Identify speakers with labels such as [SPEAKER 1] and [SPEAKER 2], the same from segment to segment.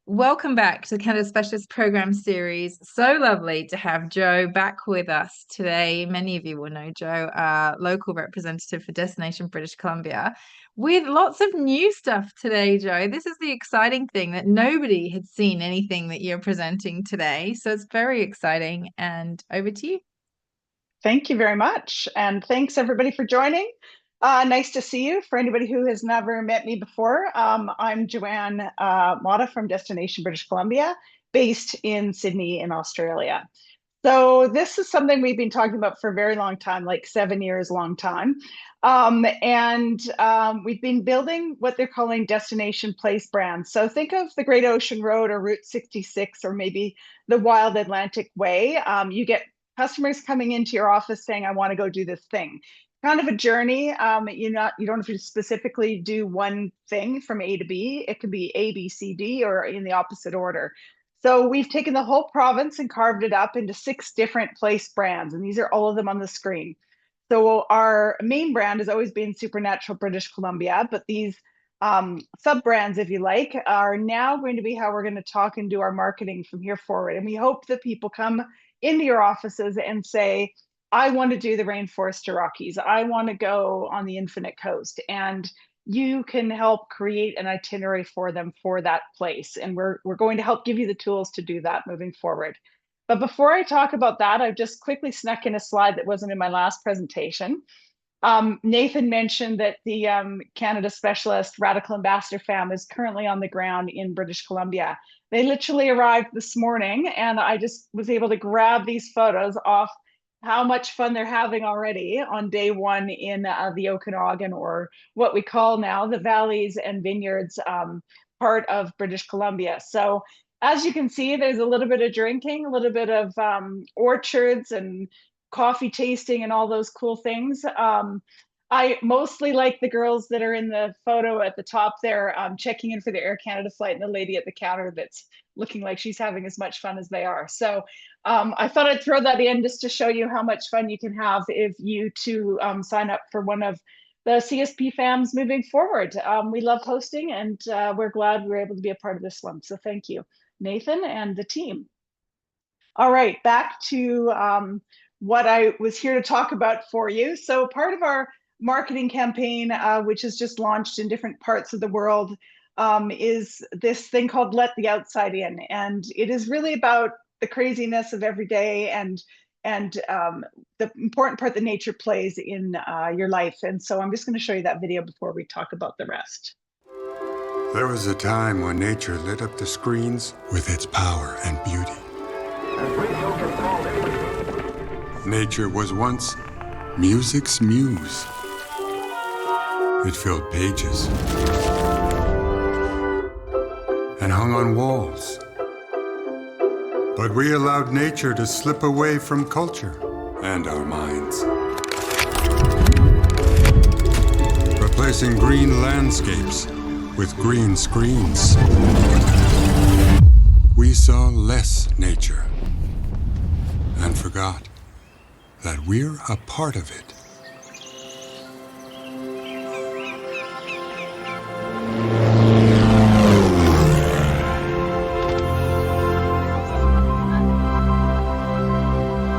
[SPEAKER 1] Welcome back to the Canada Specialist Program Series. So lovely to have Jo back with us today. Many of you will know Jo, our local representative for Destination British Columbia, with lots of new stuff today, Jo. This is the exciting thing that nobody had seen anything that you're presenting today. So it's very exciting. And over to you.
[SPEAKER 2] Thank you very much. And thanks everybody for joining. Nice to see you. For anybody who has never met me before, I'm Joanne Motta from Destination British Columbia, based in Sydney in Australia. So this is something we've been talking about for a very long time, like 7 years, long time. We've been building what they're calling destination place brands. So think of the Great Ocean Road or Route 66 or maybe the Wild Atlantic Way. You get customers coming into your office saying, I want to go do this thing. Kind of a journey. You don't have to specifically do one thing from A to B. It could be A, B, C, D, or in the opposite order. So we've taken the whole province and carved it up into 6 different place brands, and these are all of them on the screen. So our main brand has always been Supernatural British Columbia, but these sub brands, if you like, are now going to be how we're going to talk and do our marketing from here forward. And we hope that people come into your offices and say, I want to do the Rainforest to Rockies. I want to go on the Infinite Coast. And you can help create an itinerary for them for that place. And we're going to help give you the tools to do that moving forward. But before I talk about that, I've just quickly snuck in a slide that wasn't in my last presentation. Nathan mentioned that the Canada Specialist Radical Ambassador fam is currently on the ground in British Columbia. They literally arrived this morning, and I just was able to grab these photos off how much fun they're having already on day one in the Okanagan, or what we call now the Valleys and Vineyards part of British Columbia. So as you can see, there's a little bit of drinking, a little bit of orchards and coffee tasting and all those cool things. I mostly like the girls that are in the photo at the top there, checking in for the Air Canada flight, and the lady at the counter that's looking like she's having as much fun as they are. So I thought I'd throw that in just to show you how much fun you can have if you too sign up for one of the CSP fams moving forward. We love hosting, and we're glad we were able to be a part of this one. So thank you, Nathan and the team. All right, back to what I was here to talk about for you. So part of our marketing campaign, which has just launched in different parts of the world, is this thing called Let the Outside In. And it is really about the craziness of every day and the important part that nature plays in your life. And so I'm just going to show you that video before we talk about the rest.
[SPEAKER 3] There was a time when nature lit up the screens with its power and beauty. Nature was once music's muse. It filled pages and hung on walls. But we allowed nature to slip away from culture and our minds, replacing green landscapes with green screens. We saw less nature and forgot that we're a part of it.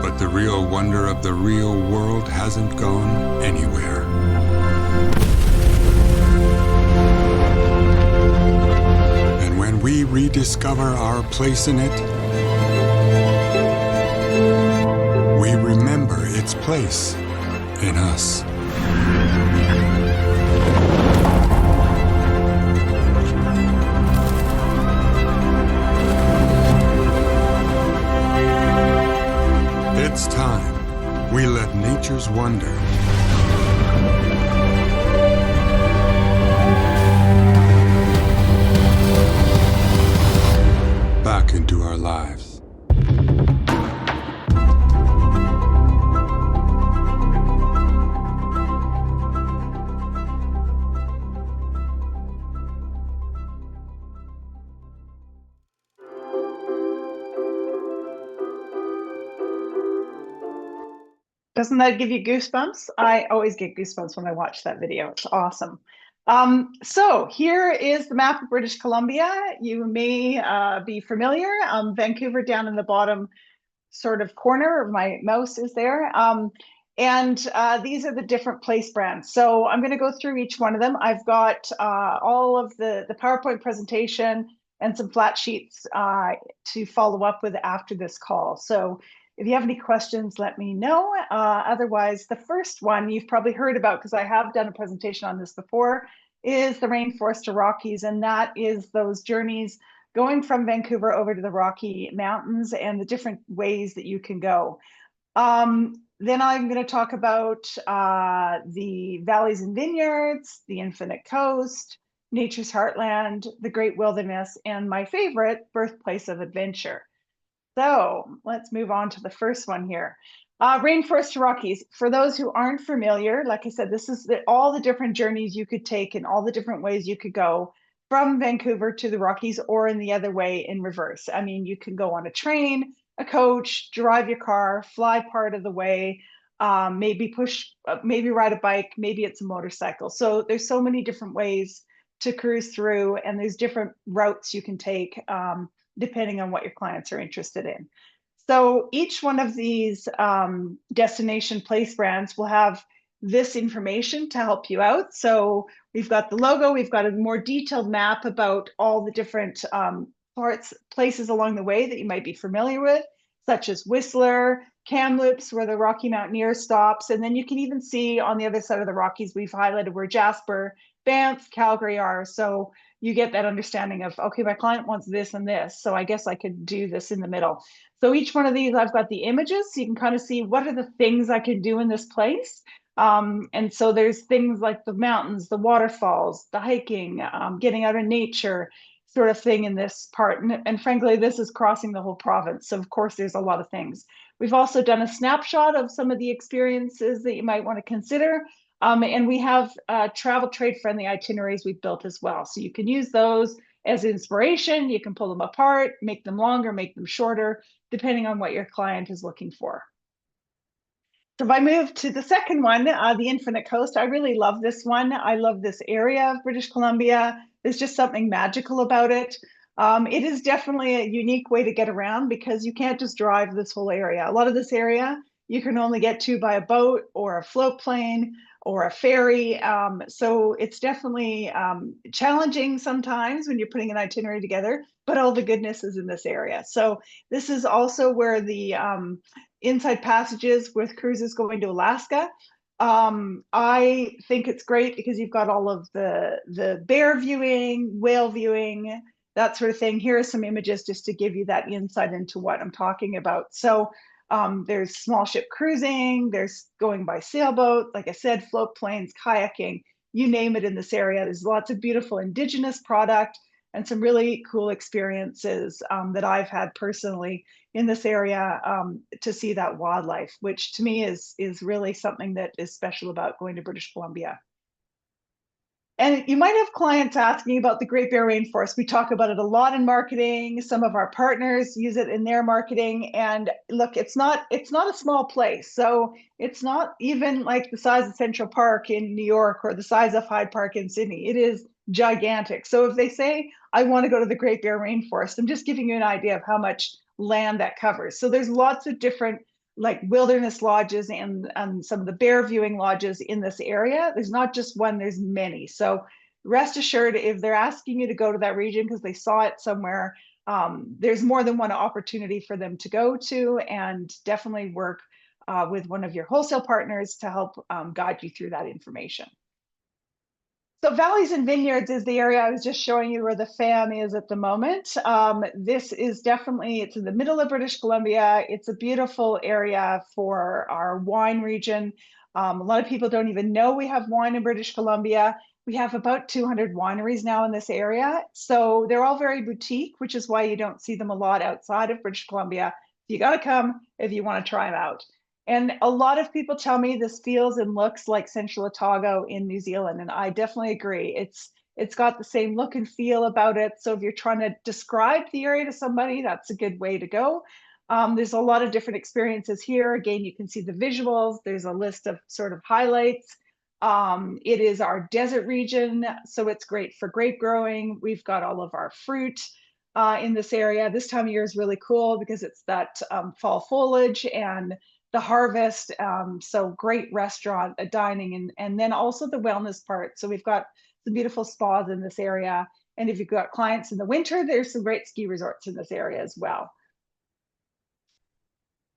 [SPEAKER 3] But the real wonder of the real world hasn't gone anywhere. And when we rediscover our place in it, we remember its place in us. It's time we let nature's wonder back into our lives.
[SPEAKER 2] Doesn't that give you goosebumps? I always get goosebumps when I watch that video. It's awesome. So here is the map of British Columbia. You may be familiar. Vancouver down in the bottom sort of corner. My mouse is there. And these are the different place brands. So I'm going to go through each one of them. I've got all of the PowerPoint presentation and some flat sheets to follow up with after this call. So if you have any questions, let me know. Otherwise, the first one you've probably heard about, because I have done a presentation on this before, is the Rainforest to Rockies. And that is those journeys going from Vancouver over to the Rocky Mountains and the different ways that you can go. Then I'm going to talk about the valleys and vineyards, the infinite coast, nature's heartland, the great wilderness, and my favorite, Birthplace of Adventure. So let's move on to the first one here. Rainforest to Rockies. For those who aren't familiar, like I said, this is all the different journeys you could take and all the different ways you could go from Vancouver to the Rockies, or in the other way in reverse. I mean, you can go on a train, a coach, drive your car, fly part of the way, maybe ride a bike, maybe it's a motorcycle. So there's so many different ways to cruise through, and there's different routes you can take depending on what your clients are interested in. So each one of these destination place brands will have this information to help you out. So we've got the logo, we've got a more detailed map about all the different places along the way that you might be familiar with, such as Whistler, Kamloops, where the Rocky Mountaineer stops. And then you can even see on the other side of the Rockies, we've highlighted where Jasper, Banff, Calgary are. So you get that understanding of, okay, my client wants this and this, so I guess I could do this in the middle. So each one of these, I've got the images, so you can kind of see what are the things I can do in this place. And so there's things like the mountains, the waterfalls, the hiking, getting out in nature sort of thing in this part. And frankly, this is crossing the whole province. So of course, there's a lot of things. We've also done a snapshot of some of the experiences that you might want to consider. And we have travel trade friendly itineraries we've built as well. So you can use those as inspiration. You can pull them apart, make them longer, make them shorter, depending on what your client is looking for. So if I move to the second one, the Infinite Coast, I really love this one. I love this area of British Columbia. There's just something magical about it. It is definitely a unique way to get around because you can't just drive this whole area. A lot of this area you can only get to by a boat or a float plane or a ferry. So it's definitely challenging sometimes when you're putting an itinerary together, but all the goodness is in this area. So this is also where the inside passages with cruises going to Alaska. I think it's great because you've got all of the bear viewing, whale viewing, that sort of thing. Here are some images just to give you that insight into what I'm talking about. So there's small ship cruising, there's going by sailboat, like I said, float planes, kayaking, you name it in this area. There's lots of beautiful indigenous product and some really cool experiences that I've had personally in this area to see that wildlife, which to me is really something that is special about going to British Columbia. And you might have clients asking about the Great Bear Rainforest. We talk about it a lot in marketing. Some of our partners use it in their marketing. And look, it's not a small place. So it's not even like the size of Central Park in New York or the size of Hyde Park in Sydney. It is gigantic. So if they say, I want to go to the Great Bear Rainforest, I'm just giving you an idea of how much land that covers. So there's lots of different like wilderness lodges and some of the bear viewing lodges in this area. There's not just one, there's many. So rest assured, if they're asking you to go to that region because they saw it somewhere, there's more than one opportunity for them to go to, and definitely work with one of your wholesale partners to help guide you through that information. So valleys and vineyards is the area I was just showing you where the FAM is at the moment. This is definitely, it's in the middle of British Columbia. It's a beautiful area for our wine region. A lot of people don't even know we have wine in British Columbia. We have about 200 wineries now in this area. So they're all very boutique, which is why you don't see them a lot outside of British Columbia. You got to come if you want to try them out. And a lot of people tell me this feels and looks like Central Otago in New Zealand, and I definitely agree. It's got the same look and feel about it. So if you're trying to describe the area to somebody, that's a good way to go. There's a lot of different experiences here. Again, you can see the visuals. There's a list of sort of highlights. It is our desert region, so it's great for grape growing. We've got all of our fruit in this area. This time of year is really cool because it's that fall foliage and the harvest. So great restaurant, dining, and then also the wellness part. So we've got some beautiful spas in this area. And if you've got clients in the winter, there's some great ski resorts in this area as well.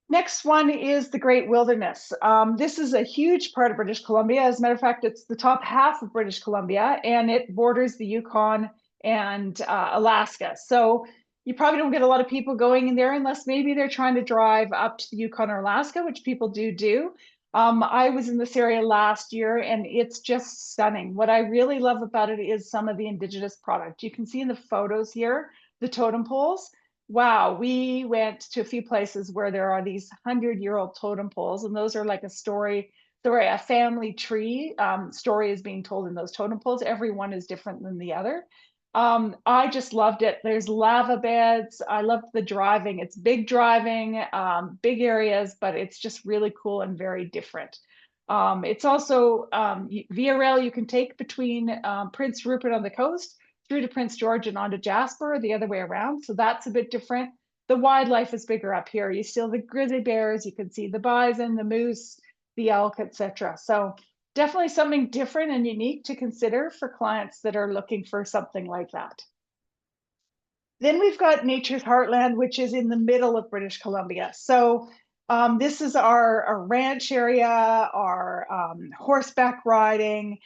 [SPEAKER 2] Next one is the Great Wilderness. This is a huge part of British Columbia. As a matter of fact, it's the top half of British Columbia, and it borders the Yukon and Alaska. So you probably don't get a lot of people going in there unless maybe they're trying to drive up to the Yukon or Alaska, which people do. I was in this area last year, and it's just stunning. What I really love about it is some of the Indigenous product. You can see in the photos here, the totem poles. Wow, we went to a few places where there are these 100-year-old totem poles, and those are like a story, a family tree story is being told in those totem poles. Every one is different than the other. I just loved it. There's lava beds. I loved the driving. It's big driving, big areas, but it's just really cool and very different. It's also via rail you can take between Prince Rupert on the coast through to Prince George and on to Jasper, the other way around. So that's a bit different. The wildlife is bigger up here. You still the grizzly bears, you can see the bison, the moose, the elk, etc. So definitely something different and unique to consider for clients that are looking for something like that. Then we've got Nature's Heartland, which is in the middle of British Columbia. So this is our ranch area, our horseback riding,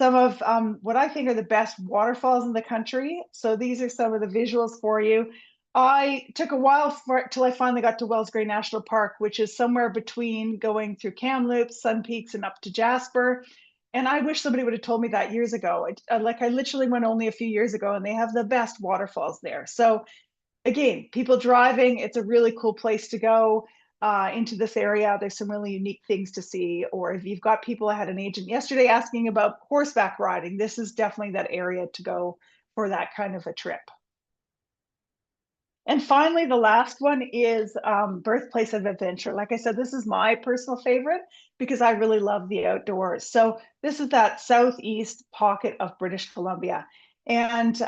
[SPEAKER 2] some of what I think are the best waterfalls in the country. So these are some of the visuals for you. I took a while till I finally got to Wells Gray National Park, which is somewhere between going through Kamloops, Sun Peaks, and up to Jasper. And I wish somebody would have told me that years ago. I literally went only a few years ago, and they have the best waterfalls there. So again, people driving, it's a really cool place to go into this area. There's some really unique things to see. Or if you've got people, I had an agent yesterday asking about horseback riding. This is definitely that area to go for that kind of a trip. And finally, the last one is Birthplace of Adventure. Like I said, this is my personal favorite because I really love the outdoors. So this is that southeast pocket of British Columbia. And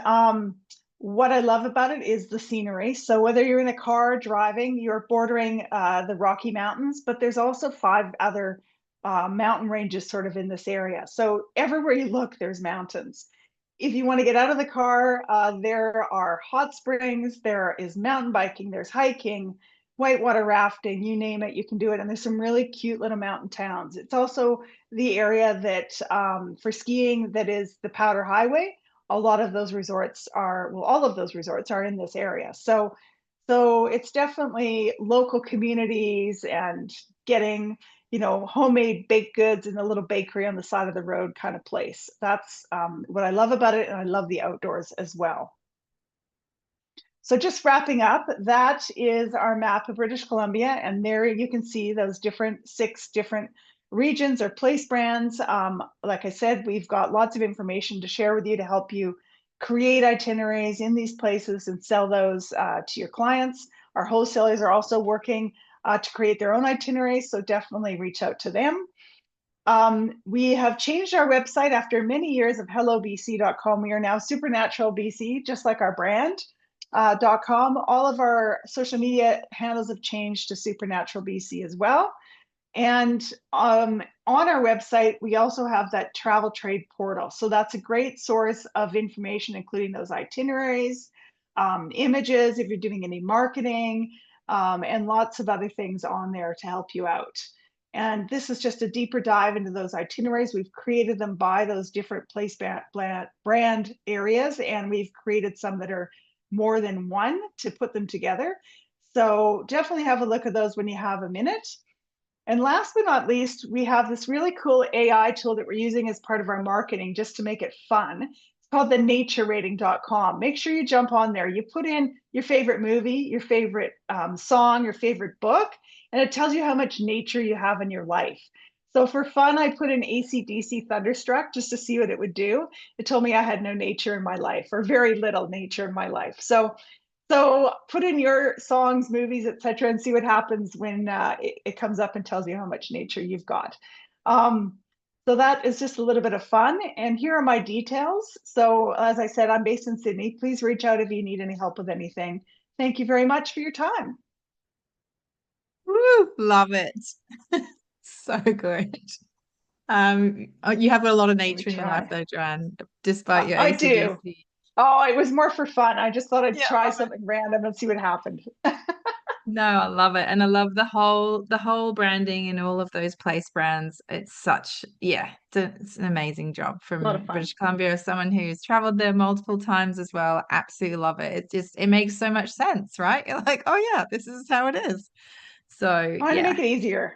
[SPEAKER 2] what I love about it is the scenery. So whether you're in a car driving, you're bordering the Rocky Mountains, but there's also 5 other mountain ranges sort of in this area. So everywhere you look, there's mountains. If you want to get out of the car, there are hot springs, there is mountain biking, there's hiking, whitewater rafting, you name it, you can do it. And there's some really cute little mountain towns. It's also the area that for skiing that is the Powder Highway. A lot of those resorts are, well, all of those resorts are in this area. So it's definitely local communities and getting, homemade baked goods in a little bakery on the side of the road kind of place. That's what I love about it. And I love the outdoors as well. So just wrapping up, that is our map of British Columbia. And there you can see those 6 different regions or place brands. Like I said, we've got lots of information to share with you to help you create itineraries in these places and sell those to your clients. Our wholesalers are also working to create their own itineraries, so definitely reach out to them. We have changed our website after many years of hellobc.com. We are now Supernatural BC, just like our brand. .com. All of our social media handles have changed to Supernatural BC as well. And on our website, we also have that travel trade portal. So that's a great source of information, including those itineraries, images, if you're doing any marketing, and lots of other things on there to help you out. And this is just a deeper dive into those itineraries. We've created them by those different place brand areas, and we've created some that are more than one to put them together. So definitely have a look at those when you have a minute. And last but not least, we have this really cool AI tool that we're using as part of our marketing just to make it fun. It's called the naturerating.com. Make sure you jump on there. You put in your favorite movie, your favorite song, your favorite book, and it tells you how much nature you have in your life. So for fun, I put in AC/DC Thunderstruck just to see what it would do. It told me I had no nature in my life, or very little nature in my life. So put in your songs, movies, etc., and see what happens when it comes up and tells you how much nature you've got. So that is just a little bit of fun. And here are my details. So as I said, I'm based in Sydney. Please reach out if you need any help with anything. Thank you very much for your time.
[SPEAKER 1] Woo, love it. So good. You have a lot of
[SPEAKER 2] Let me
[SPEAKER 1] nature in your life
[SPEAKER 2] try.
[SPEAKER 1] though, Joanne, despite your
[SPEAKER 2] I do.
[SPEAKER 1] ACDC.
[SPEAKER 2] Oh, it was more for fun. I just thought I'd
[SPEAKER 1] Yeah,
[SPEAKER 2] try
[SPEAKER 1] love it.
[SPEAKER 2] something random and see what happened.
[SPEAKER 1] No, I love it. And I love the whole branding and all of those place brands. It's such, yeah, it's an amazing job
[SPEAKER 2] A lot
[SPEAKER 1] from
[SPEAKER 2] of fun.
[SPEAKER 1] British Columbia as someone who's traveled there multiple times as well. Absolutely love it. It makes so much sense, right? You're like, oh yeah, this is how it is. So
[SPEAKER 2] Trying to
[SPEAKER 1] yeah.
[SPEAKER 2] make it easier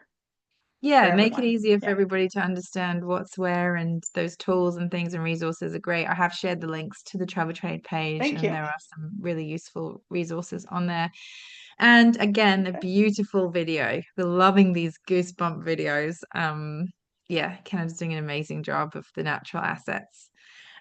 [SPEAKER 2] for
[SPEAKER 1] Yeah, make it
[SPEAKER 2] everyone.
[SPEAKER 1] easier for
[SPEAKER 2] Yeah.
[SPEAKER 1] everybody to understand what's where, and those tools and things and resources are great. I have shared the links to the travel trade page,
[SPEAKER 2] Thank
[SPEAKER 1] and
[SPEAKER 2] you.
[SPEAKER 1] there are some really useful resources on there. And again, the
[SPEAKER 2] Okay.
[SPEAKER 1] beautiful video. We're loving these goosebump videos. Yeah, Canada's doing an amazing job of the natural assets.